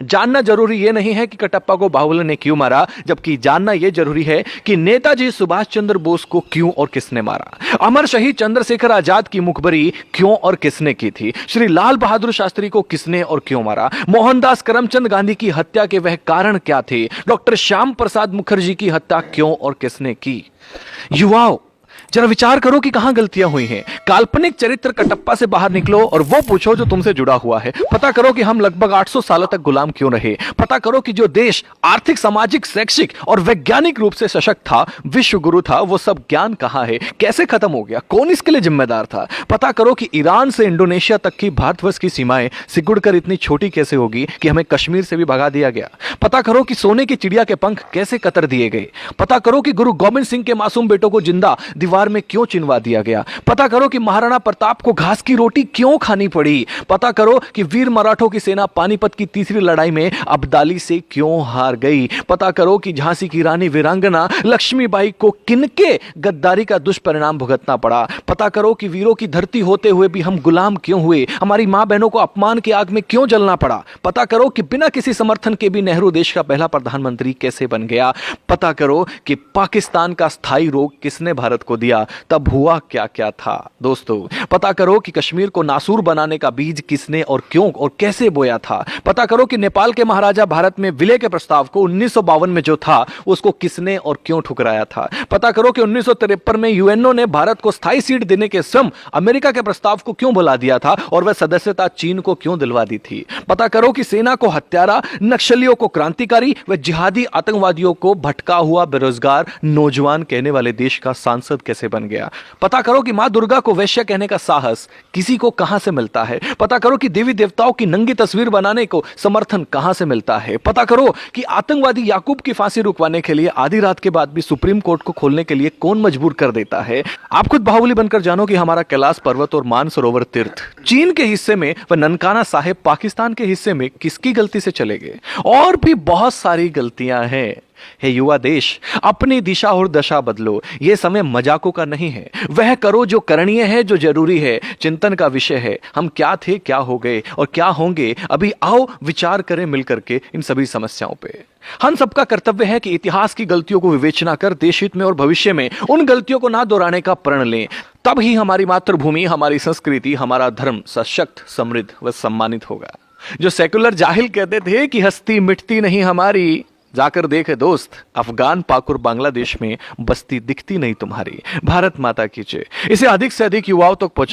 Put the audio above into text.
जानना जरूरी यह नहीं है कि कटप्पा को बाहुबली ने क्यों मारा, जबकि जानना यह जरूरी है कि नेताजी सुभाष चंद्र बोस को क्यों और किसने मारा। अमर शहीद चंद्रशेखर आजाद की मुखबरी क्यों और किसने की थी। श्री लाल बहादुर शास्त्री को किसने और क्यों मारा। मोहनदास करमचंद गांधी की हत्या के वह कारण क्या थे। डॉक्टर श्याम प्रसाद मुखर्जी की हत्या क्यों और किसने की। युवाओं, जरा विचार करो कि कहां गलतियां हुई हैं। काल्पनिक चरित्र कटप्पा से बाहर निकलो और वो पूछो जो तुमसे जुड़ा हुआ है। पता करो कि हम लगभग 800 सालों तक गुलाम क्यों रहे। पता करो कि जो देश आर्थिक, सामाजिक, शैक्षिक और वैज्ञानिक रूप से सशक्त था, विश्व गुरु था, वो सब ज्ञान कहां है, कैसे खत्म हो गया, कौन इसके लिए जिम्मेदार था। पता करो कि ईरान से इंडोनेशिया तक की भारतवर्ष की सीमाएं सिकुड़कर इतनी छोटी कैसे होगी कि हमें कश्मीर से भी भगा दिया गया। पता करो कि सोने की चिड़िया के पंख कैसे कतर दिए गए। पता करो कि गुरु गोविंद सिंह के मासूम बेटों को जिंदा दीवार में क्यों चिनवा दिया गया। पता करो कि महाराणा प्रताप को घास की रोटी क्यों खानी पड़ी। पता करो कि वीर मराठों की सेना पानीपत की तीसरी लड़ाई में अब्दाली से क्यों हार गई। पता करो कि झांसी की रानी वीरांगना लक्ष्मीबाई को किनके गद्दारी का दुष्परिणाम भुगतना पड़ा। पता करो कि वीरों की धरती होते हुए भी हम गुलाम क्यों हुए, हमारी मां बहनों को अपमान की आग में क्यों जलना पड़ा। पता करो कि बिना किसी समर्थन के भी नेहरू देश का पहला प्रधानमंत्री कैसे बन गया। पता करो कि पाकिस्तान का स्थायी रोग किसने भारत को दिया, तब हुआ क्या क्या था। दोस्तों, पता करो कि कश्मीर को नासूर बनाने का बीज किसने और क्यों और कैसे बोया था। पता करो कि नेपाल के महाराजा भारत में विलय के प्रस्ताव को 1952 में जो था उसको किसने और क्यों ठुकराया था। पता करो कि 1953 में यूएनओ ने भारत को स्थायी सीट देने के स्वयं अमेरिका के प्रस्ताव को क्यों भुला दिया था और वह सदस्यता चीन को क्यों दिलवा दी थी। पता करो कि सेना को हत्यारा, नक्सलियों को क्रांतिकारी व जिहादी आतंकवादियों को भटका हुआ बेरोजगार नौजवान कहने वाले देश का सांसद कैसे बन गया। पता करो कि मां दुर्गा को वैश्य कहने का साहस किसी को कहां से मिलता है। पता करो कि देवी देवताओं की नंगी तस्वीर बनाने को समर्थन कहां से मिलता है। पता करो कि आतंकवादी याकूब की फांसी रुकवाने के लिए आधी रात के बाद भी सुप्रीम कोर्ट को खोलने के लिए कौन मजबूर कर देता है। आप खुद बाहुबली बनकर जानो कि हमारा कैलाश पर्वत और मानसरोवर तीर्थ चीन के हिस्से में व ननकाना साहेब पाकिस्तान के हिस्से में किसकी गलती से चले गए। और भी बहुत सारी गलतियां हैं। हे युवा देश, अपनी दिशा और दशा बदलो। यह समय मजाकों का नहीं है। वह करो जो करणीय है, जो जरूरी है, चिंतन का विषय है। हम क्या थे, क्या हो गए और क्या होंगे। अभी आओ विचार करें मिलकर के इन सभी समस्याओं पे। हम सबका कर्तव्य है कि इतिहास की गलतियों को विवेचना कर देश हित में और भविष्य में उन गलतियों को ना दोहराने का प्रण लें। तब ही हमारी मातृभूमि, हमारी संस्कृति, हमारा धर्म सशक्त, समृद्ध व सम्मानित होगा। जो सेकुलर जाहिल कहते थे कि हस्ती मिटती नहीं हमारी, जाकर देखे दोस्त, अफगान, पाक और बांग्लादेश में बस्ती दिखती नहीं तुम्हारी। भारत माता की जय। इसे अधिक से अधिक युवाओं तक पहुंचा